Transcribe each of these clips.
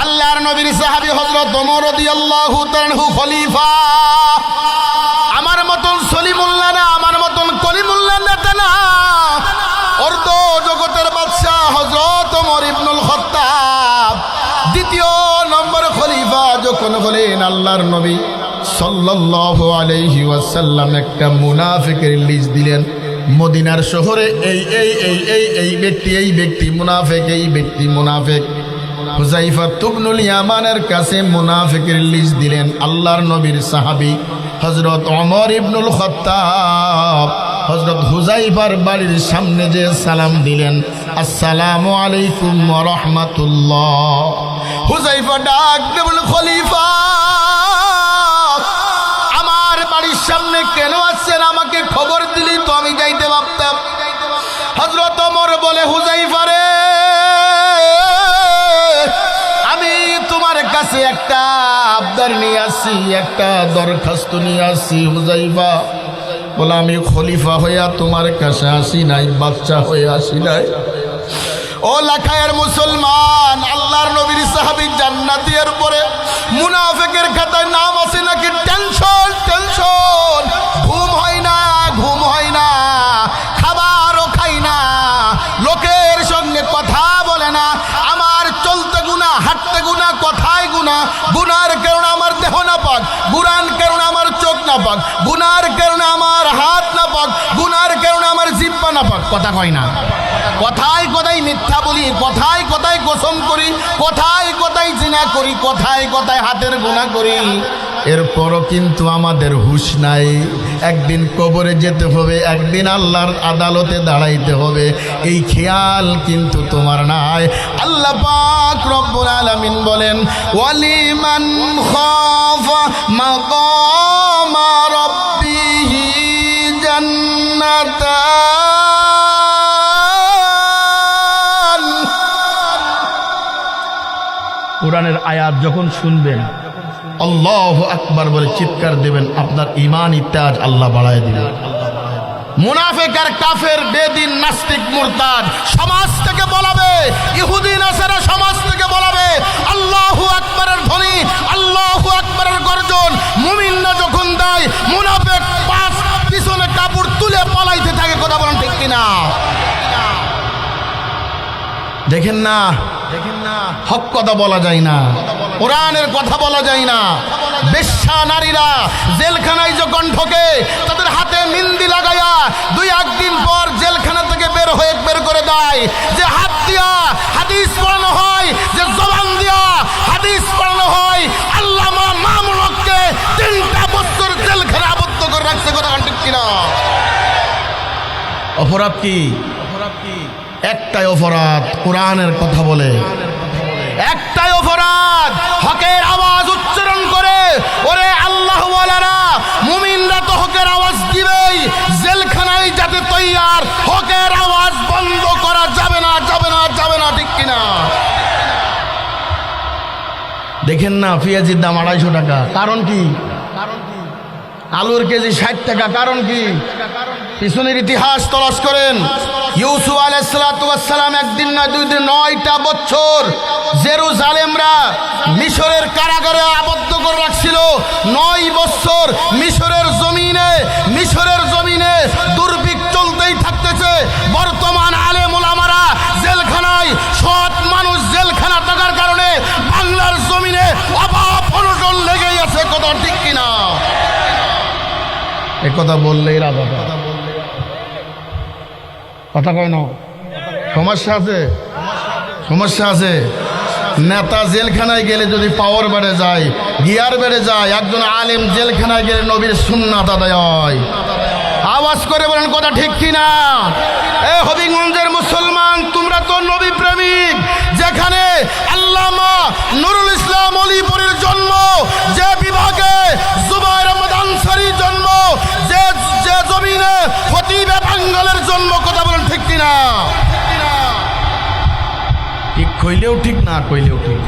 আল্লাহর নবীর সাহাবী হযরত ওমর রাদিয়াল্লাহু তাআলা আনহু খলিফা। আমার মতন সলিমুল্লাহ না, আমার মতন কলিমুল্লাহ নেতা না, অর্ধ জগতের বাদশা হযরত ওমর ইবনুল খাত্তাব দ্বিতীয় নম্বর খলিফা যখন হলেন, আল্লাহর নবী সাল্লাল্লাহু আলাইহি ওয়াসাল্লাম একটা মুনাফিকের লিস্ট দিলেন। মদিনার শহরে এই ব্যক্তি মুনাফিক, এই ব্যক্তি মুনাফিক। হুযায়ফা ইবনুল ইয়ামানের কাছে মুনাফিকের লিস্ট দিলেন আল্লাহর নবীর সাহাবী হযরত ওমর ইবনুল খাত্তাব। হযরত হুযায়ফার বাড়ির সামনে যে সালাম দিলেন, আসসালামু আলাইকুম ওয়া রাহমাতুল্লাহ। হুযায়ফা ডাক দিয়ে বলল, খলিফা আমার বাড়ির সামনে কেন আসছেন? আমাকে খবর দিলি তো আমি যাইতে পারতাম। হযরত ওমর বলে, হুযায়ফা রে, আমি তোমার কাছে একটা আবদার নিয়ে আসছি, একটা দরখাস্ত নিয়ে আসছি। হুযায়ফা বলে, আমি খলিফা হইয়া তোমার কাছে আসি নাই, বাচ্চা হয়ে আসি নাই। ও লাখায়ের মুসলমান, আল্লাহর নবীর সাহাবী জান্নাতি, এর পরে মুনাফিকের খাতায় নাম আছে নাকি? টেনশন টেনশন, ঘুম হয় না, ঘুম হয় না, খাবারও খাই না, লোকের সঙ্গে কথা বলে না। আমার চলতে গুনাহ, হাঁটতে গুনাহ, কথায় গুনাহ, গুনার কারণে আমার দেহ না পাক, গুনার কারণে আমার চোখ না পাক, গুনার কারণে আমার হাত না পাক, গুনার কারণে আমার জিহ্বা না পাক। কথা কয় না, কথায় কথায় মিথ্যা বলি, কথায় কথায় কসম করি, কথায় কথায় জিনা করি, কথায় কথায় হাতের গুনাহ করি, এরপরও কিন্তু আমাদের হুঁশ নাই। একদিন কবরে যেতে হবে, একদিন আল্লাহর আদালতে দাঁড়াইতে হবে, এই খেয়াল কিন্তু তোমার নাই। আল্লাহ পাক রব্বুল আলামিন বলেন, ওয়ালিমান খাফা মাকাম রাব্বিহি জান্নাতান। কোরআনের আয়াত যখন শুনবেন, আল্লাহু আকবার বলে চিৎকার দেবেন, আপনার ঈমান ইত্তাজ আল্লাহ বাড়ায় দিবেন। মুনাফিক আর কাফের, বেদিন, নাস্তিক, মুরতাদ সমাজ থেকে বলাবে, ইহুদি নাসারা সমাজ থেকে বলাবে। আল্লাহু আকবারের ধ্বনি, আল্লাহু আকবারের গর্জন মুমিনরা যখন দেয়, মুনাফিক পাশ পিছনে কাপড় তুলে পালাইতে থাকে। কথা বলেন ঠিক কিনা? দেখেন না, হক কথা বলা যায় না, কোরআনের কথা বলা যায় না। বেশ্যা নারীরা জেলখানায় যখন ঢোকে, তাদের হাতে মিন্দি লাগাইয়া দুই একদিন পর জেলখানা থেকে বের করে দেয়। যে হাত দিয়া হাদিস পড়ানো হয়, যে জবান দিয়া হাদিস পড়ানো হয়, আল্লামা মামুনুল হককে 3টা বছর জেলখানা আবদ্ধ করে রাখছে। কথা ঠিক কিনা? অপরাধ কি? একটাই অপরাধ, কোরআনের কথা বলে। একটাই অপরাধ, হকের আওয়াজ উচ্চারণ করে। ওরে আল্লাহ ওয়ালারা, মুমিনরা তো হকের আওয়াজ দিবেই, জেলখানায় যাতে তৈয়ার, হকের আওয়াজ বন্ধ করা যাবে না, যাবে না, যাবে না। ঠিক কিনা? দেখেন না, পেঁয়াজের দাম 250 টাকা, কারণ কি? আলুর কেজি 60 টাকা, কারণ কি? পিছনের ইতিহাস তলাশ করেন। ইউসুফ আলাইহিস সালাম একদিন না, 2 দিন, 9টা বছর জেরুজালেমরা মিশরের কারাগারে আবদ্ধ করে রাখছিল। 9 বছর মিশরের জমিনে দুর্ভিক্ষ চলতেই থাকতেছে। বর্তমান আলেম ওলামারা জেলখানায়, সৎ মানুষ জেলখানা থাকার কারণে বাংলার জমিনে অভাব অনটন লেগেই আছে। কথা ঠিক কিনা? এ কথা বললেই রাজা কথা কয় না। সমস্যা আছে, সমস্যা আছে। নেতা জেলখানায় গেলে যদি পাওয়ার বেড়ে যায়, গিয়ার বেড়ে যায়, একজন আলেম জেলখানায় গেলে নবীর সুন্নাত আদায় হয়। আওয়াজ করে বলেন কথা ঠিক কিনা? এ হবিগঞ্জের মুসলমান, তোমরা তো নবী প্রেমিক। যেখানে আল্লামা নুরুল ইসলাম অলিপুরের জন্ম, যে বিভাগে জুবায়ের আহমদ আনসারীর জন্ম, যে জমিনে খতিবে বাঙ্গালের জন্ম। কথা বলেন ঠিক কিনা? ঠিক কইলেও ঠিক, না কইলেও ঠিক।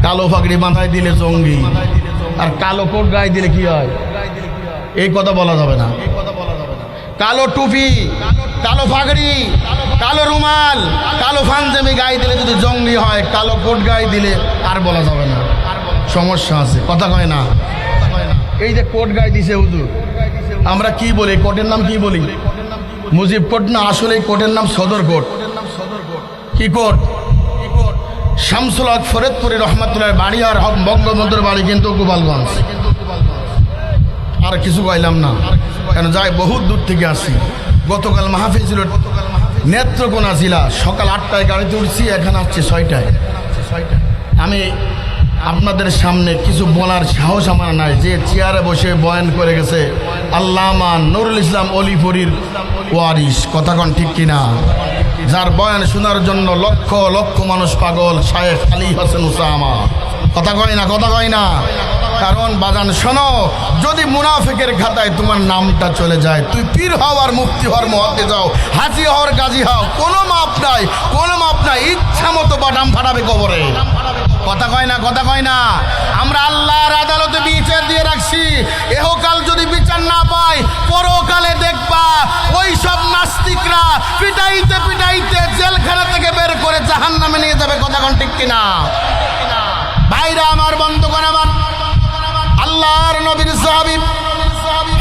কালো পাগড়ি মাথায় দিলে জঙ্গি, আর কালো কোট গায়ে দিলে কি হয়? এই কথা বলা যাবে না। কালো টুপি, কালো পাগড়ি, কালো রুমাল, কালো পাঞ্জাবি গায়ে দিলে যদি জঙ্গি হয়, কালো কোট গায়ে দিলে আর বলা যাবে না, সমস্যা আছে। কথা কয় না? এই যে কোট গায়ে দিছে হুজুর, আমরা কি বলি? কোটের নাম কি বলি? মুজিব কোট না, আসলে এই কোটের নাম সদর কোট। কি কোট? শামসুল হক ফরিদপুরি রহমাতুল্লাহ বাড়ি, আর বঙ্গবন্ধুর বাড়ি কিন্তু গোপালগঞ্জ। আর কিছু কইলাম না, কেন যাই বহুত দূর থেকে আসি। গতকাল মাহফিল ছিল নেত্রকোনা জেলা, সকাল 8টায় গাড়িতে উঠছি, এখানে আসছি 6টায়। আমি আপনাদের সামনে কিছু বলার সাহস আমার নাই। যে চেয়ারে বসে বয়ান করে গেছে আল্লামা নুরুল ইসলাম অলিপুরীর ওয়ারিস, কথা কন ঠিক কিনা? যার বয়ান শোনার জন্য লক্ষ লক্ষ মানুষ পাগল, শায়েখ আলী হোসেন উসামা। কথা কয় না? কথা কয় না? কারণ বাজান শোনো, যদি মুনাফিকের খাতায় তোমার নামটা চলে যায়, তুই পীর হও আর মুফতি হওয়ার মহতে যাও, হাজি হওয়ার গাজী হও, কোনো মাপ নাই, কোনো মাপ নাই। ইচ্ছা মতো বাদাম ফাটাবে কবরে। কথা কয় না? কথা কয় না? আমরা আল্লাহর আদালতে বিচার দিয়ে রাখছি, এহকাল যদি বিচার না পাই, পরকালে দেখবা ওই সব নাস্তিকরা পিটাইতে পিটাইতে জেলখানা থেকে বের করে জাহান্নামে নিয়ে যাবে। কথা কন ঠিক কিনা? ভাইরা আমার, বন্ধুগণ আমার, আল্লাহর নবীর সাহাবী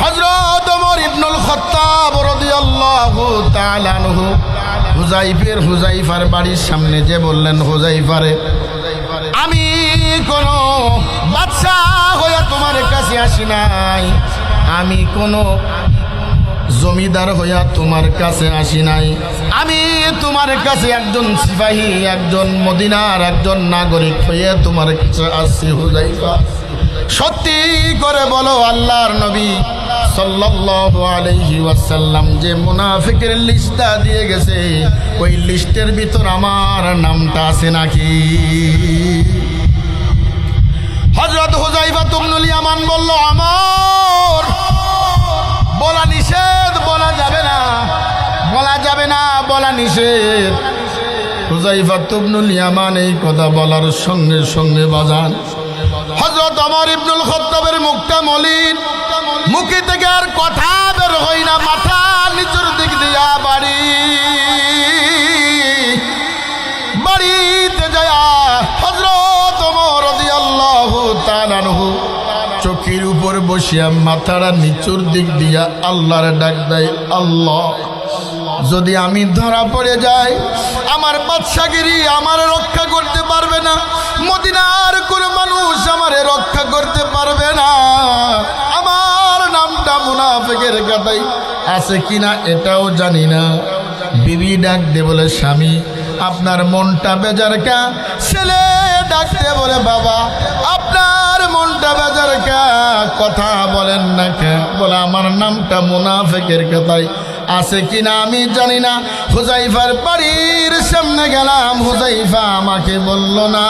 হযরত ওমর ইবনুল খাত্তাব রাদিয়াল্লাহু তাআলা আনহু হুযাইফার বাড়ির সামনে যে বললেন, হুযাইফারে, আমি কোন বাদশা হয়ে তোমার কাছে আসি নাই, আমি কোন জমিদার হইয়া তোমার কাছে আসি নাই, আমি তোমার কাছে একজন সিপাহী, একজন মদিনার একজন নাগরিক হয়ে তোমার কাছে আসছি। হুযাইফা, সত্যি করে বলো, আল্লাহর নবী সাল্লাল্লাহু আলাইহি ওয়াসাল্লাম যে মুনাফিকের লিস্টটা দিয়ে গেছে, ওই লিস্টের ভিতর আমার নামটা আছে নাকি? হযরত হুযাইফা ইবনুল ইয়ামান বলল, আমার। বলা নিষেধ, বলা যাবে না, বলা যাবে না, বলা নিষেধ। হুযাইফা ইবনুল ইয়ামান এই কথা বলার সঙ্গে সঙ্গে বাজান হযরত ওমর ইবনুল খাত্তাবের মুখটা মলিন, মুখে থেকে আর কথা বের হয় না, মাথা নিচের দিক দিয়া বাড়িতে যায় হযরত ওমর রাদিয়াল্লাহু তাআলা আনহু চোখের উপর বসিয়া মাথাটা নিচুর দিক দিয়া আল্লাহর ডাক দেয়, আল্লাহ, যদি আমি ধরা পড়ে যাই, আমার বাদশাগিরি আমার রক্ষা করতে পারবে না, মদিনার কোন মানুষ আমারে রক্ষা করতে পারবে না, আমার নামটা মুনাফিকের খাতায় আছে কিনা এটাও জানি না। বিবি ডাক দে বলে, স্বামী, আপনার মনটা বেজার কা? ছেলে ডাকতে বলে, বাবা, আপনার মনটা বেজার কা? কথা বলেন না কে? বলে, আমার নামটা মুনাফিকের খাতায় আছে কিনা আমি জানি না। হুযাইফার বাড়ির সামনে গেলাম, হুযাইফা আমাকে বলল না।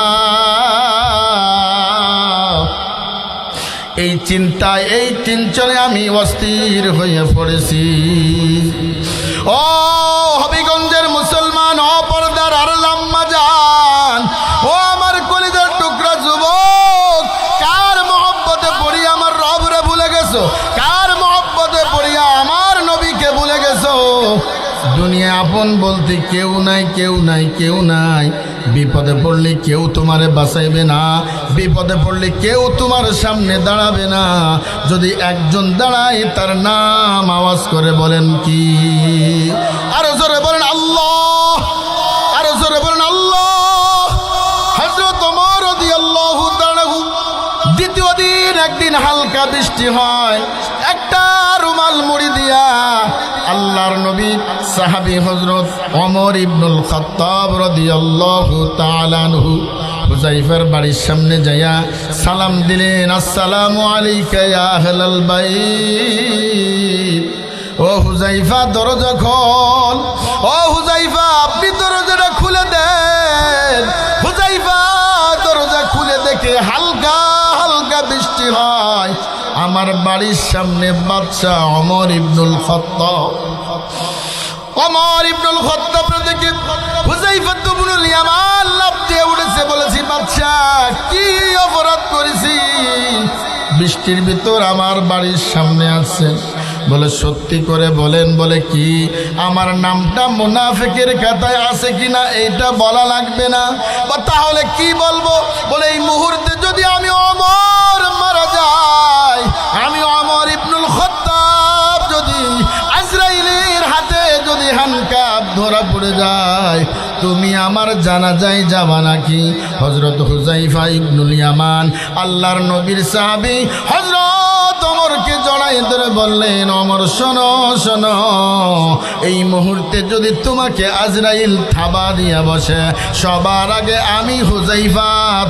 এই চিন্তায়, এই টেনশনে আমি অস্থির হয়ে পড়েছি। ও হবিগঞ্জের মুসলমান, অপরদার আর লাম্মা যান, ও আমার কলিজার টুকরা যুবক, কার মহব্বতে পড়িয়া আমার রবরে ভুলে গেছো? কার মহব্বতে পড়িয়া আমার নবীকে ভুলে গেছো? দুনিয়া আপন বলতে কেউ নাই, কেউ নাই, কেউ নাই। বিপদে পড়লে কেউ তোমারে বাঁচাইবে না, বিপদে পড়লে কেউ তোমার সামনে দাঁড়াবে না। যদি একজন দাঁড়ায়, তার নাম আওয়াজ করে বলেন কি? আরো জোরে বলেন আল্লাহ, আরো জোরে বলেন আল্লাহ। হযরত ওমর রাদিয়াল্লাহু তাআলা আনহু দ্বিতীয় দিন একদিন হালকা বৃষ্টি হয়, একটা রুমাল মুড়ি দিয়া আল্লাহর নবী সাহাবী হযরত ওমর ইবনুল খাত্তাব রাদিয়াল্লাহু তাআলা আনহু হুযাইফার বাড়ির সামনে যাইয়া সালাম দিলেন, আসসালামু আলাইকা ইয়া আহলাল বাইত। ও হুযাইফা, দরজা খোল। ও হুযাইফা, আপনি দরজাটা খুলে দেন। হুযাইফা দরজা খুলে দেখে হালকা হালকা বৃষ্টি হয়। আমার বাড়ির সামনে বাদশা ওমর ইবনুল খাত্তাব। ওমর ইবনুল খাত্তাব দেখে হুযাইফা ইবনুল ইয়ামান লাফ দিয়ে উঠেছে, বলেছি, বাদশা, কি অপরাধ করেছি? বৃষ্টির ভিতর আমার বাড়ির সামনে আছে, বলে সত্যি করে বলেন। বলে কি, আমার নামটা মুনাফিকের খাতায় আছে কিনা এইটা বলা লাগবে না। তাহলে কি বলবো? বলে এই মুহূর্তে যদি আমি ওমর মারা যাই, আমি ওমর ইবনুল খাত্তাব যদি আজরাইলের হাতে যদি হ্যান্ডকাপ ধরা পড়ে যায়, তুমি আমার জানাজায় যাবা নাকি? হযরত হুযায়ফা ইবনুল ইয়ামান আল্লাহর নবীর সাহাবী হযরত ওমরকে জড়াই ধরে বললেন, ওমর শোনো শোনো, এই মুহূর্তে যদি তোমাকে আজরাইল থাবা দিয়া বসে, সবার আগে আমি হুযায়ফা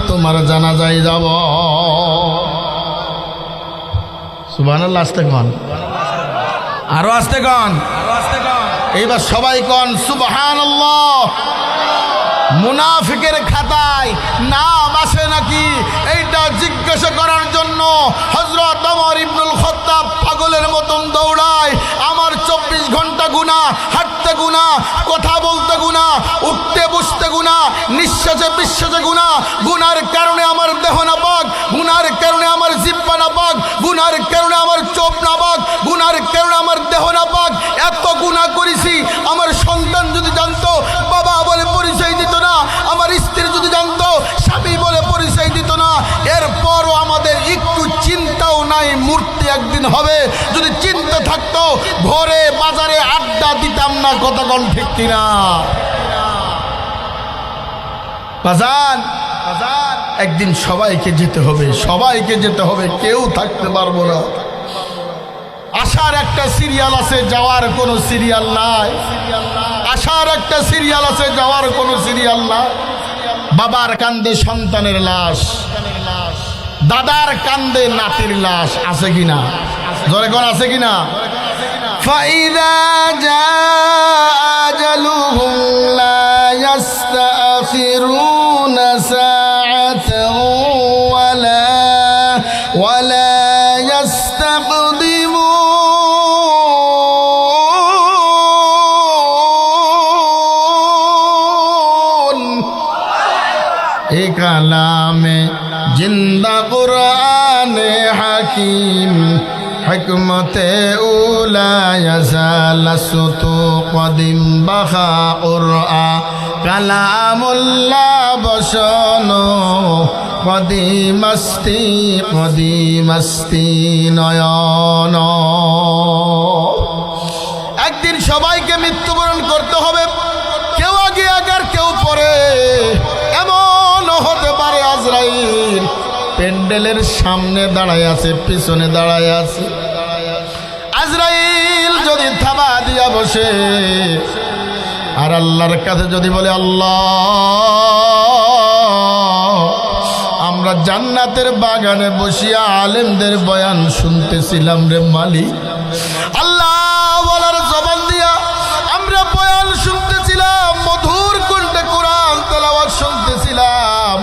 তোমার জানাজায় যাব। সুবহানাল্লাহ। আস্তে কন, আরো আস্তে কন, এইবার সবাই কন সুবহানাল্লাহ। মুনাফিকের খাতায় নাম আসে নাকি এইটা জিজ্ঞাসা করার জন্য হযরত ওমর ইবনুল খাত্তাব পাগলের মতন দৌড়ায়। আমার 24 ঘন্টা গুনাহ, হাঁটতে গুনাহ, কথা বলতে গুনাহ, উঠতে বসতে গুনাহ, নিঃশ্বাসে বিশ্বাসে গুনাহ। গুনার কারণে আমার দেহ নাপাক, গুনার কারণে আমার জিহ্বা নাপাক, গুনার কারণে আমার চোখ নাপাক, গুনার কারণে আমার দেহ নাপাক। এত গুনাহ করেছি, আমার সন্তান যদি জানতো বাবা বলে পরিচয় দিত না, আমার স্ত্রী যদি জানতো স্বামী বলে পরিচয় দিত না। এরপরও আমাদের একটু চিন্তাও নাই মূর্তি একদিন হবে। যদি চিন্তা থাকতো ঘরে বাজারে আড্ডা দিতাম না। কতক্ষণ ঠিক কিনা বাজান? একদিন সবাইকে যেতে হবে, সবাইকে যেতে হবে, কেউ থাকতে পারবো না। আসার একটা সিরিয়াল আছে, যাওয়ার কোনো সিরিয়াল নাই। আসার একটা সিরিয়াল আছে, যাওয়ার কোনো সিরিয়াল নাই। বাবার কান্দে সন্তানের লাশ, দাদার কান্দে নাতির লাশ, আছে কিনা? জোরে কোন আছে কিনা? ফাইদা জাআ আজালুহুম লা ইস্তাখিরুনা সাআতান ওয়ালা ইস্তাকদিমুন। এ কালামে জিন্দা কুরআনে হাকিম, হিকমতে উলা ইয়াজালাসতু কদিম বাখা উরআ, কালামুল্লাহ বসনো কদিমাস্তি কদিমাস্তি নয়ন। একদিন সবাইকে মৃত্যুবরণ করতে হবে, কেউ আগে আগার কেউ পরে। এমন হতে পারে আজরাইল প্যান্ডেলের সামনে দাঁড়ায় আছে, পিছনে দাঁড়ায় আছে। আজরাইল যদি থাবা দিয়া বসে আর আল্লাহর কাছে যদি বলে, আল্লাহ আমরা জান্নাতের বাগানে বসিয়া আলেমদের বয়ান শুনতেছিলাম রে মালিক। আল্লাহ বলার জবান দিয়া আমরা বয়ান শুনতেছিলাম, মধুর কণ্ঠে কোরআন তেলাওয়াত শুনতেছিলাম।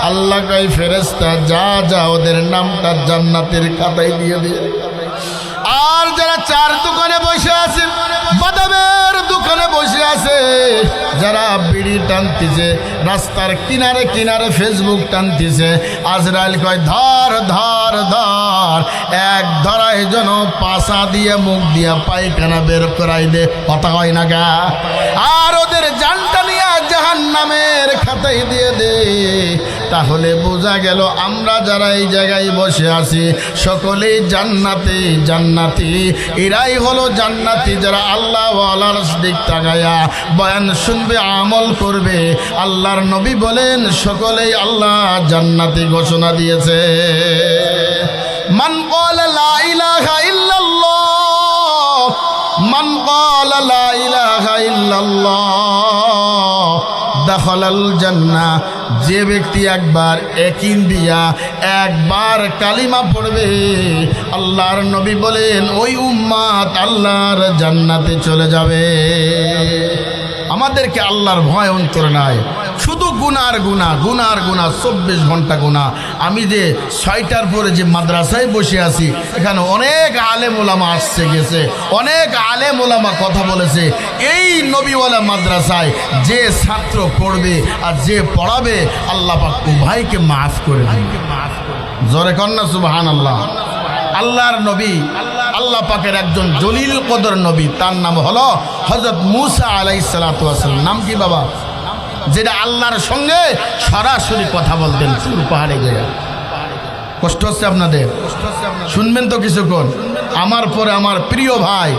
আল্লাহ কয়, ফেরেশতা যা যা ওদের নামটা জান্নাতের খাতায় দিয়ে দিয়ে। আর যারা চার দোকানে বসে আছে, বাদামের দোকানে বসে আছে, যারা বিড়ি টানতেছে, রাস্তার কিনারে কিনারে ফেসবুক টানতেছে, আজরাইল কয় ধর ধর ধর, এক ধরায় যেন পাশা দিয়ে মুখ দিয়া পায়খানা বের করাই দে। কথা হয় না গা? আর ওদের জানটা নিয়ে জাহান্নামের খাতায় দিয়ে দে। তাহলে বোঝা গেল আমরা যারা এই জায়গায় বসে আছি সকলেই জান্নাতি জান্নাতি। এরাই হলো জান্নাতি যারা আল্লাহ ওয়ালার দিক তাকায়া বয়ান শুনবে, আমল করবে। আল্লাহর নবী বলেন সকলেই আল্লাহ জান্নাতি ঘোষণা দিয়েছে। মান ক্বালা লা ইলাহা ইল্লাল্লাহ, মান ক্বালা লা ইলাহা ইল্লাল্লাহ দাখালাল জান্নাহ। যে ব্যক্তি একবার ইয়াকিন দিয়া একবার কালিমা পড়বে, আল্লাহর নবী বলেন ওই উম্মাত আল্লাহর জান্নাতে চলে যাবে। আমাদেরকে আল্লাহর ভয় অন্তরে নাই, শুধু গুনার গুনাহ, গুনার গুনাহ, 24 ঘন্টা গুনাহ। আমি যে 6টার পরে যে মাদ্রাসায় বসে আছি, এখানে অনেক আলেম ওলামা আসছে গেছে, অনেক আলেম ওলামা কথা বলেছে। এই নবীওয়ালা মাদ্রাসায় যে ছাত্র পড়বে আর যে পড়াবে, আল্লাহ পাক উভয়কে মাফ করে দেন। জোরে কন্যা সুবহানাল্লাহ। আল্লাহর নবী, আল্লাহ পাকের একজন জলিল কদর নবী, তার নাম হলো হযরত মূসা আলাইহিস সালাতু ওয়াস সালাম। নাম কি বাবা? যেটা আল্লাহর সঙ্গে সরাসরি কথা বলতেন তুর পাহাড়ে গিয়ে। কষ্ট হচ্ছে আপনাদের? শুনবেন তো কিছুক্ষণ। আমার পরে আমার প্রিয় ভাই,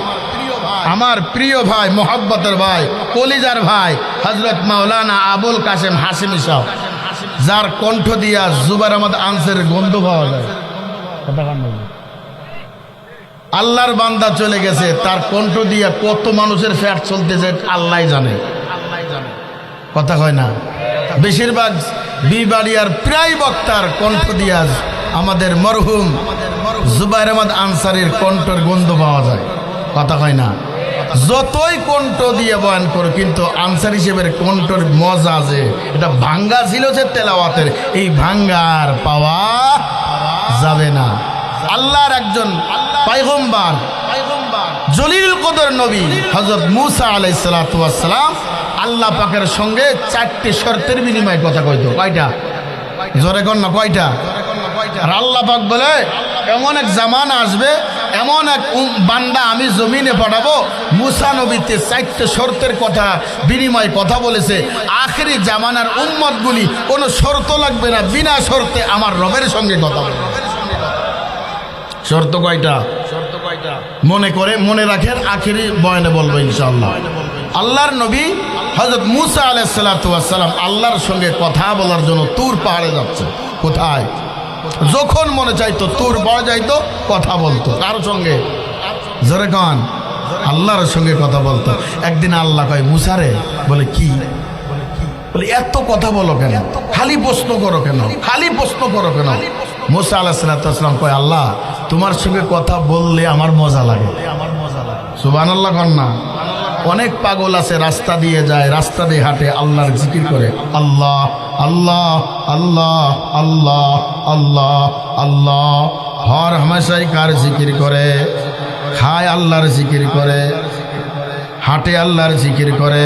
আমার প্রিয় ভাই, মোহাব্বতের ভাই, কলিজার ভাই হযরত মাওলানা আবুল কাসেম হাশেমি সাহেব, যার কণ্ঠ দিয়া জুবাইর আহমদ আনসারের গন্ধ পাওয়া যায়। আল্লাহর বান্দা চলে গেছে, তার কণ্ঠ দিয়া কত মানুষের ফ্যাট চলতেছে আল্লাহ জানে। কথা হয় না? বেশিরভাগ বিবাড়িয়ার প্রায় বক্তার কণ্ঠ দিয়া আমাদের মরহুম জুবাইর আহমদ আনসারীর কণ্ঠের গন্ধ পাওয়া যায়। কথা হয় না? যতই কণ্ঠ দিয়ে বয়ান করো, কিন্তু আনসার হিসেবের কণ্ঠের মজা আছে, এটা ভাঙ্গা ছিল যে তেলাওয়াতের, এই ভাঙ্গার পাওয়া যাবে না। আল্লাহর একজন পয়গম্বর, জলিল কদর নবী হযরত মূসা আলাইহিস সালাতু ওয়াস সালাম আল্লাহ পাকের সঙ্গে 4টি শর্তের বিনিময়ে কথা কইতো। কয়টা? জোরে কর না, কয়টা? আর আল্লাহ পাক বলে এমন এক জামানা আসবে, এমন এক বান্দা আমি জমিনে পাঠাবো, মূসা নবীতে 4টে শর্তের কথা বিনিময় কথা বলেছে। আখেরি জামানার উম্মতগুলি কোনো শর্ত লাগবে না, বিনা শর্তে আমার রবের সঙ্গে কথা বলবে। শর্ত কয়টা? মনে করে মনে রাখেন, আখেরি বয়ানে বলবো ইনশাআল্লাহ। আল্লাহর নবী হযরত মূসা আলাইহিস সালাতু ওয়াস সালাম আল্লাহর সঙ্গে কথা বলার জন্য তুর পাহাড়ে যাচ্ছে। কোথায়? যখন মনে চাইতো তুর পাওয়া যাইতো, কথা বলতো। কার সঙ্গে? জোরে কান। আল্লাহর সঙ্গে কথা বলতো। একদিন আল্লাহ কয় মূসারে, বলে কি? বলে এত কথা বলো কেন? খালি প্রশ্ন করো কেন? খালি প্রশ্ন করো কেন? মূসা আলাইহিস সালাতু ওয়াস সালাম কয় আল্লাহ তোমার সঙ্গে কথা বললে আমার মজা লাগে। সুবহানাল্লাহ কর না। অনেক পাগল আছে রাস্তা দিয়ে যায়, রাস্তা দিয়ে হাঁটে, আল্লাহর জিকির করে, আল্লাহ আল্লাহ আল্লাহ আল্লাহ আল্লাহ আল্লাহ, হর হামেশাই কার জিকির করে? খায় আল্লাহর জিকির করে, হাঁটে আল্লাহর জিকির করে,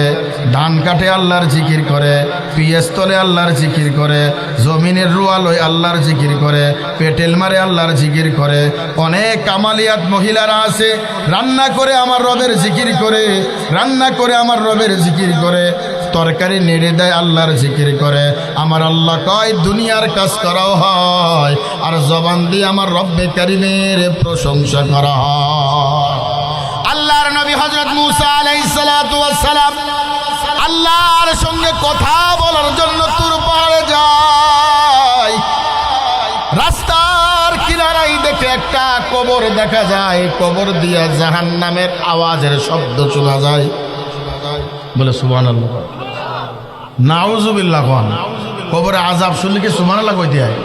ধান কাটে আল্লাহর জিকির করে, পিএস তলে আল্লাহর জিকির করে, জমিনের রুয়ালয় আল্লাহর জিকির করে, পেটেল মারে আল্লাহর জিকির করে। অনেক কামালিয়াত মহিলারা আছে, রান্না করে আমার রবের জিকির করে, রান্না করে আমার রবের জিকির করে, তরকারি নেড়ে দেয় আল্লাহর জিকির করে। আমার আল্লাহ কয় দুনিয়ার কাজ করাও হয়, আর জবান দিয়ে আমার রব্বে কারিমের প্রশংসা করা হয়। আল্লাহর নবী হযরত মূসা আলাইহিস সালাতু ওয়াস সালাম আল্লাহর সঙ্গে কথা বলার জন্য তুর পাহাড়ে যায়। রাস্তার কিনারায় দেখে একটা কবর দেখা যায়, কবর দিয়া জাহান্নামের আওয়াজের শব্দ শোনা যায়। বলে সুবহানাল্লাহ, নাউজুবিল্লাহ। কবরে আযাব শুনলে কি সুবহানাল্লাহ কইতে হয়?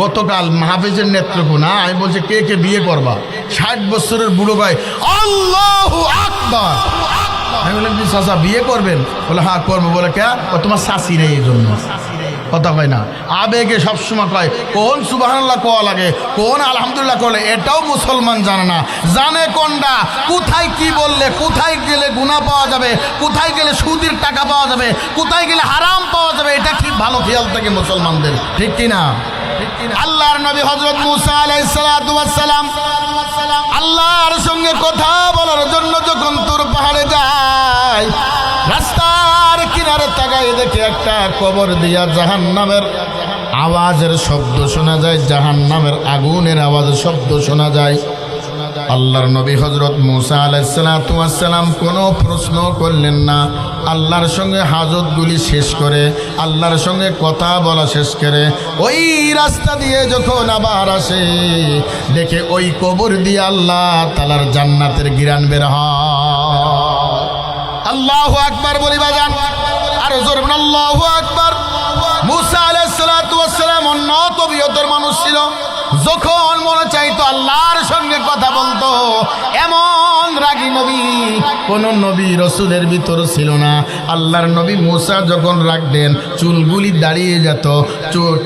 গতকাল মাহফিজের নেত্রকোনা আমি বলছি কে কে বিয়ে করবা, 60 বছরের বুড়ো ভাই আল্লাহু আকবার। আমি বললাম কি চাচা বিয়ে করবেন? বলে হ্যাঁ করবো। বলে কে? তোমার শাশি নেই এই জন্য। কথা কয় না, আবেগে সবসময় কয় কোন সুবহানাল্লাহ কোয়া লাগে, কোন আলহামদুলিল্লাহ করলে, এটাও মুসলমান জানে না। জানে কোনটা, কোথায় কি বললে, কোথায় গেলে গুনাহ পাওয়া যাবে, কোথায় গেলে সুদের টাকা পাওয়া যাবে, কোথায় গেলে হারাম পাওয়া যাবে, এটা ঠিক ভালো খেয়াল থাকে মুসলমানদের, ঠিক কিনা? আল্লাহর নবী হযরত মূসা আলাইহিস সালাতু ওয়াস সালাম আল্লাহর সঙ্গে কথা বলার জন্য যখন তুর পাহাড়ে যায়, রাস্তার কিনারে তাকায় দেখে একটা কবর দিয়া জাহান্নামের আওয়াজের শব্দ শোনা যায়, জাহান্নামের আগুনের আওয়াজের শব্দ শোনা যায়। আল্লাহর নবী হযরত মূসা আলাইহিস সালাতু ওয়াস সালাম কোনো প্রশ্ন করলেন না, আল্লাহর সঙ্গে হাজতগুলি শেষ করে, আল্লাহর সঙ্গে কথা বলা শেষ করে ওই রাস্তা দিয়ে যখন আবার আসে, দেখে ওই কবর দিয়ে আল্লাহ তাআলার জান্নাতের ঘিরান বের হয়। আল্লাহু আকবার বলি বাজান, আর জোরে বলেন আল্লাহু আকবার। মূসা আলাইহিস সালাতু ওয়াস সালাম অন্য তবিয়তের মানুষ ছিল, যখন মনে চাইতো আল্লাহর সঙ্গে কথা বলতো। এমন রাগী নবী কোন নবী রসুলের ভিতর ছিল না। আল্লাহর নবী মূসা যখন রাখতেন চুলগুলি দাঁড়িয়ে যেত,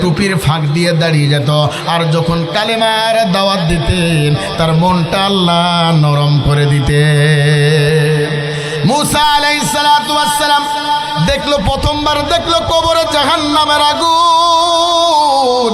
টুপির ফাঁক দিয়ে দাঁড়িয়ে যেত, আর যখন কালেমার দাওয়াত দিতেন তার মনটা আল্লাহ নরম করে দিতেন। মূসা আলাইহিস সালাতু ওয়াস সালাম দেখলো, প্রথমবার দেখলো কবরে জাহান্নামের আগুন,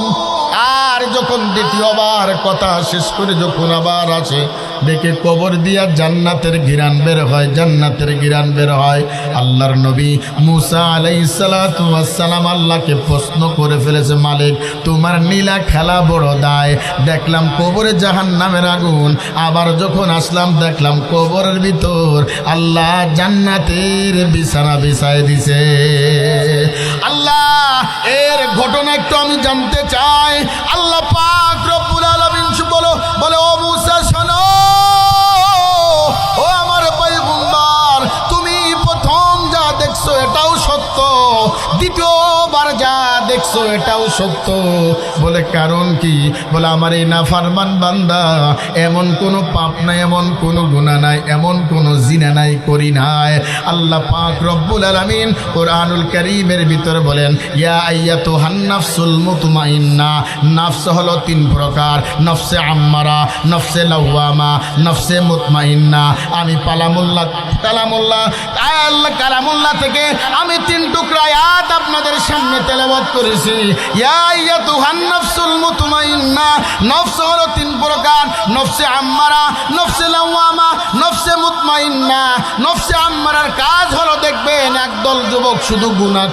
আর যখন দ্বিতীয়বার কথা শেষ করে যখন আবার আসে দেখে কবর দিয়া জান্নাতের ঘিরান বের হয়, জান্নাতের ঘিরান বের হয়। আল্লাহর নবী মুসা আলাইহিস সালাতু ওয়াস সালাম আল্লাহকে প্রশ্ন করে ফেলেছে, মালিক তোমার নীলা খেলা বড় দায়, দেখলাম কবরে জাহান্নামের আগুন, আবার যখন আসলাম দেখলাম কবরের ভিতর আল্লাহ জান্নাতের বিছানা বিছায় দিছে। আল্লাহ এর ঘটনা একটু আমি জানতে চাই। আল্লাহ পাক রব্বুল আলামিন বলে ও মুসা শোনো, ও আমার পয়গম্বর, তুমি প্রথম যা দেখছো এটাও সত্য, দ্বিতীয়বার যা দেখছো এটাও সত্য। বলে কারণ কি? বলে আমার এই নাফরমান বান্দা এমন কোনো পাপ নাই, এমন কোনো গুনাহ নাই, এমন কোনো জিনা নাই, করি নাই। আল্লাহ পাক রব্বুল আলামিন কোরআনুল কারীমের ভিতরে বলেন, ইয়া আইয়াতুহান নাফসুল মুতমাইন্না। নফস হলো তিন প্রকার, নফসে আম্মারা, নফসে লাওয়ামা, নফসে মুতমাইন্না। আমি কালামুল্লাহ থেকে আমি তিন টুকরা আয়াত আপনাদের সামনে তেলাওয়াত করেছি। ইয়া আইয়াতুহান নাফসুল মুতমাইন্না, নফস হলো তিন প্রকার, নফসে আম্মারা, নফসে লাওয়ামা, নফসে মুতমাইন্না। নফসে আম্মারার কাজ হলো দেখবেন একদল যুবক শুধু গুনাহ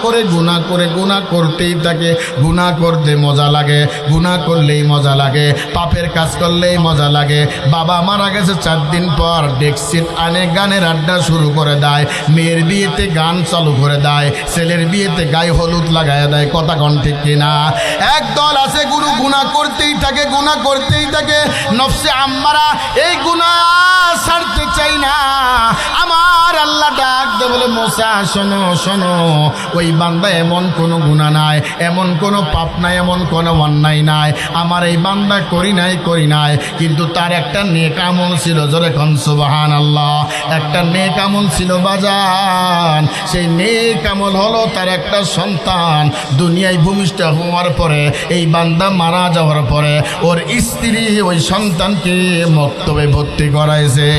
করতেই থাকে, গুনাহ করতে মজা লাগে, গুনাহ করলেই মজা লাগে, পাপের কাজ করলেই মজা লাগে। বাবা মারা গেছে 4 দিন পর ডেকসিট আনে গানের আড্ডা শুরু করে দেয়, মেয়ের বিয়েতে গান চালু করে দেয়, ছেলের বিয়েতে গায়ে হলুদ লাগায় দেয়। কথা কোন ঠিক কিনা? একদল আছে গুনাহ করতেই থাকে, নফসে আম্মারা এই গুনাহ ছাড়তে চাই না। আমার আল্লাহ ডাক দে বলে, মুসা শোনো, ওই বান্দা এমন কোনো গুনাহ নাই, এমন কোনো পাপ নাই, এমন কোনো অন্যায় নাই, আমার এই বান্দা করি নাই, কিন্তু তার একটা নেক আমল ছিল। জোরে কোন সুবহানাল্লাহ। একটা নেক আমল ছিল বাজান, সেই নেক আমল হলো তার একটা সন্তান দুনিয়ায় ভূমিষ্ঠ হওয়ার পরে, এই বান্দা মারা যাওয়ার পরে ওর স্ত্রী ওই সন্তানকে মক্তবে ভর্তি করাইছে।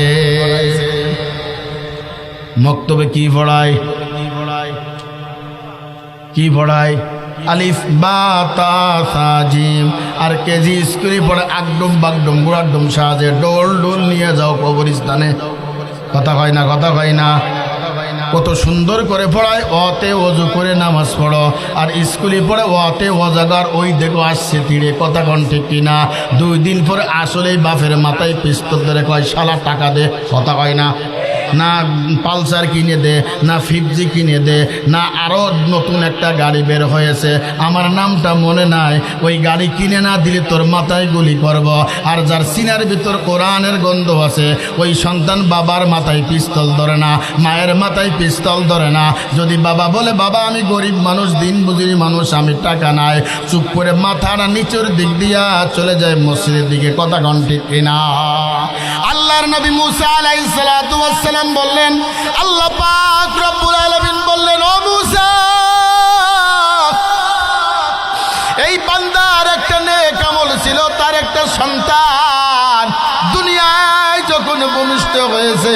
মক্তবে কি পড়ায়? আলিফ বা তা সা জিম। আর কেজি স্কুলে পড়ে আগডুম বাগডুম গুড়াডুম সাজে ডোল নিয়ে যাও কবরস্থানে। কথা কয় না। কত সুন্দর করে পড়ায়, অতে অজু করে নামাজ পড়ো। আর স্কুলে পড়ে অতে অজাগার, ওই দেখো আসছে তীরে। কথা কন ঠিক কিনা? 2 দিন পরে আসলেই বাপের মাথায় পিস্তল ধরে কয়, শালা টাকা দে। কথা কয় না পালসার কিনে দে, না 50 কিনে দে, না আরও নতুন একটা গাড়ি বের হয়েছে, আমার নামটা মনে নাই, ওই গাড়ি কিনে না দিলে তোর মাথায় গুলি করব। আর যার সিনার ভিতর কোরআনের গন্ধ আছে, ওই সন্তান বাবার মাথায় পিস্তল ধরে না, মায়ের মাথায় পিস্তল ধরে না। যদি বাবা বলে, বাবা আমি গরিব মানুষ, দিন মজুরি মানুষ, আমি টাকা নাই, চুপ করে মাথাটা নিচের দিক দিয়া চলে যায় মসজিদের দিকে। কথা কোন ঠিক কিনা? আল্লাহর নবী মুসা আলাইহিস সালাতু ওয়াস সালাম বললেন, আল্লাহ পাক রব্বুল আলামিন বললেন, ও মুসা, এই বান্দার একটা নেক আমল ছিল, তার একটা সন্তান দুনিয়ায় যখন ভূমিষ্ঠ হয়েছে,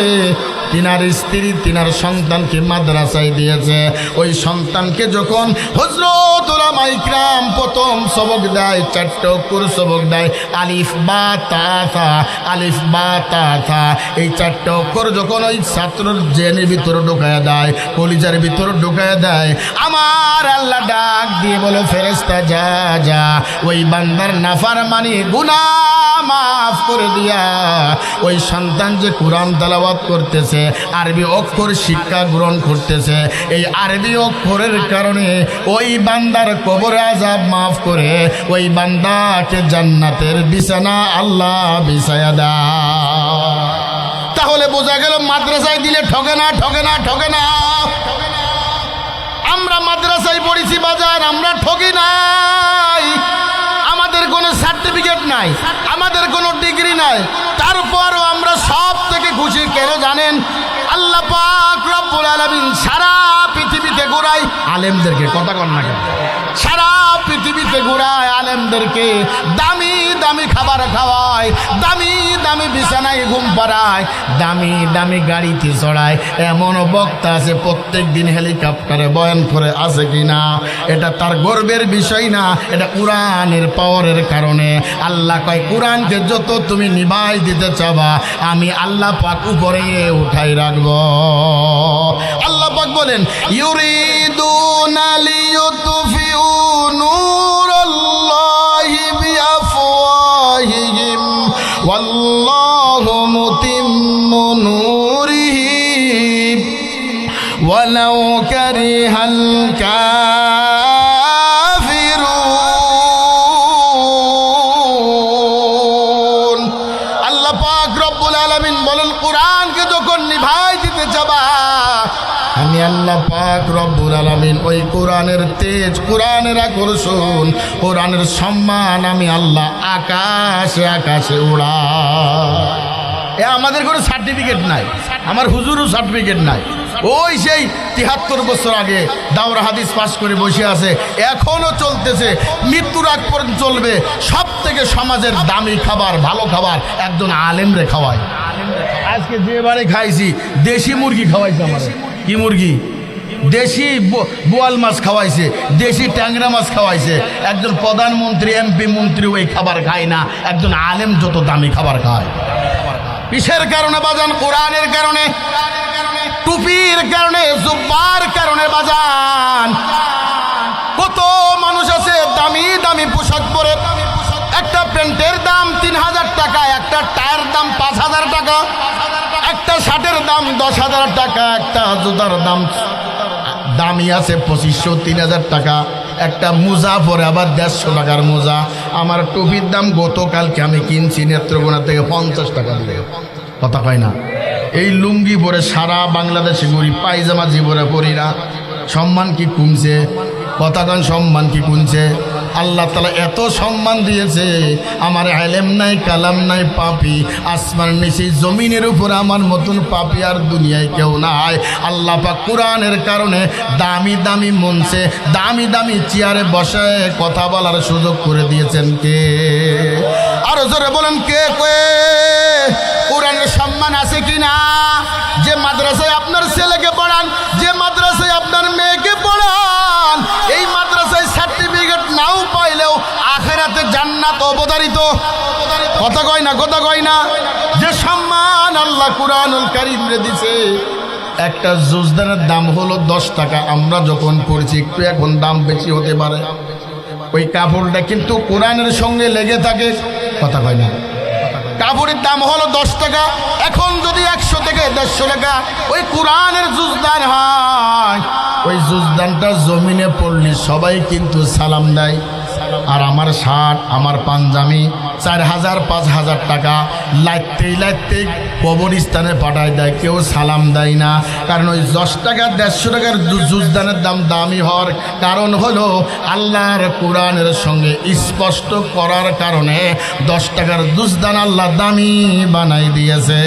তিনার স্ত্রী তিনার সন্তানকে মাদ্রাসায় দিয়েছে। ওই সন্তানকে যখন হযরত উলামা ইকরাম প্রথম সবক দেয়, 4টা অক্ষর সবক দেয়, আলিফ বা তা থা, আলিফ বা তা থা। এই 4টা অক্ষর যখন ওই ছাত্রের জেনের ভিতরে ঢুকায়া দেয়, কলিজার ভিতরে ঢুকায়া দেয়, আমার আল্লাহ ডাক দিয়ে বলে, ফেরেশতা যা ওই বান্দার নাফরমানি গুনাহ মাফ করে দিয়া ওই সন্তান যে কোরআন তেলাওয়াত করতেছে, আরবি অক্ষর শিক্ষা গ্রহণ করতেছে, এই আরবি অক্ষরের কারণে ওই বান্দার কবর আযাব মাফ করে ওই বান্দাকে জান্নাতের বিছানা আল্লাহ বিছায়া দেয়। তাহলে বোঝা গেল মাদ্রাসায় দিলে ঠকে না। আমরা মাদ্রাসায় পড়েছি বাজার, আমরা ঠকি নাই। আমাদের কোনো সার্টিফিকেট নাই, আমাদের কোনো ডিগ্রি নাই, তারপরও আমরা সব থেকে খুশি কেন জানেন? আল্লাহ পাক রব্বুল আলামিন সারা পৃথিবীতে ঘুরায় আলেমদেরকে। কথা কন না কেন? সারা পৃথিবীতে ঘুরায় আলেমদেরকে, দামি দামি খাবার খাওয়ায়, দামি দামি বিছানায় ঘুম পাড়ায়, দামি দামি গাড়িতে চড়ায়, এমন বক্তা আছে প্রত্যেক দিন হেলিকপ্টারে বয়ান করে, আছে কিনা? এটা তার গর্বের বিষয় না, এটা কোরআনের পাওয়ারের কারণে। আল্লাহ কয় কোরআনকে যত তুমি নিভাই দিতে চাবা আমি আল্লাহ পাক উপরে উঠাই রাখব। আল্লাহ পাক বলেন ইউরিদুনা লিয়ুতফিউ নূরাল্লাহি বিআফওয়াহিহিম ওয়াল্লাহু মুতিম্মু নূরিহি ওয়ালাউ কারিহাল কাফিরুন। আল্লাহ পাক রব্বুল আলামিন বলেন কোরআনকে যখন নিভাই দিতে যাবা আমি আল্লাহ পাক রব্বুল আলামিন ওই কোরআনের তেজ, কোরআনের আকর্ষণ, কোরআনের সম্মান আমি আল্লাহ আকাশে আকাশে উড়াই। আমাদের কোনো সার্টিফিকেট নাই, আমার হুজুরও সার্টিফিকেট নাই। ওই সেই ৭৩ বছর আগে দাওরা হাদিস পাশ করে বসে আছে, এখনো চলতেছে, মৃত্যুর আগ পর্যন্ত চলবে। সব থেকে সমাজের দামি খাবার, ভালো খাবার একজন আলেমরে খাওয়ায়। আজকে যে বারে খাইছি দেশি মুরগি খাওয়াইছে আমার। কি মুরগি? দেশি বোয়াল মাছ খাওয়াইছে, দেশি ট্যাংরা মাছ খাওয়াইছে। একজন প্রধানমন্ত্রী, এমপি, মন্ত্রী ওই খাবার খায় না, একজন আলেম যত দামি খাবার খায়। কিসের কারণে বাজান? কোরআনের কারণে, টুপির কারণে, জুব্বার কারণে বাজান। কত মানুষ আছে দামি দামি পোশাক পরে, একটা প্যান্টের দাম ৩,০০০ টাকা, একটা টায়ার দাম ৫,০০০ টাকা, একটা শার্টের দাম ১০,০০০ টাকা, একটা জুতার দাম দামি আছে ২৫০০ ৩,০০০ টাকা, একটা মোজা পরে আবার ১৫০ টাকার মোজা। আমার টুপির দাম গতকালকে আমি কিনছি নেত্রকোনা থেকে ৫০ টাকা দিয়ে। কথা কয় না? এই লুঙ্গি পরে সারা বাংলাদেশে ঘুরি, পায়জামা জীবনে পরি না। সম্মান কি কমছে? কথা কন, সম্মান কি কমছে? আল্লাহ তাআলা এত সম্মান দিয়েছে, আমার ইলম নাই, কালাম নাই, পাপী আসমান নিচে জমিনের উপর আমার মতন পাপী আর দুনিয়ায় কেউ নাই। আল্লাহ পাক কোরআনের কারণে দামি দামি মঞ্চে, দামি দামি চেয়ারে বসে কথা বলার সুযোগ করে দিয়েছেন কে? আরো জোরে বলেন কে কে? কোরআনের সম্মান আছে কিনা? যে মাদ্রাসায় আপনার ছেলেকে পড়ান, যে মাদ্রাসায় আপনার মেয়েকে পড়ান, এই মাদ্রাসায় সার্টিফিকেট নাও পাইলেও আখিরাতে জান্নাত অবধারিত। কথা কয় না? কথা কয় না? যে সম্মান আল্লাহ কুরআনুল কারীমে দিয়েছে, একটা জুজদানের দাম হলো 10 টাকা। আমরা যখন পড়ছি একটু এখন দাম বেশি হতে পারে, ওই কাপড়টা কিন্তু কোরআনের সঙ্গে লেগে থাকে। কথা কয় না? কাপড়ের দাম হলো 10 টাকা, এখন যদি 100 থেকে 150 টাকা ওই কোরআনের জুজদান হয়, ওই জুজদানটা জমিনে পড়লে সবাই কিন্তু সালাম দেয়। আর আমার শার্ট, আমার পাঞ্জামি 4,000 5,000 টাকা লাগতেই লাগতেই কবরস্থানে পাঠায় দেয়, কেউ সালাম দেয় না। কারণ ওই 10 টাকা 150 টাকার জুজদানের দাম দামি হওয়ার কারণ হলো আল্লাহর কোরআনের সঙ্গে স্পষ্ট করার কারণে 10 টাকার জুজদান আল্লাহ দামি বানাই দিয়েছে।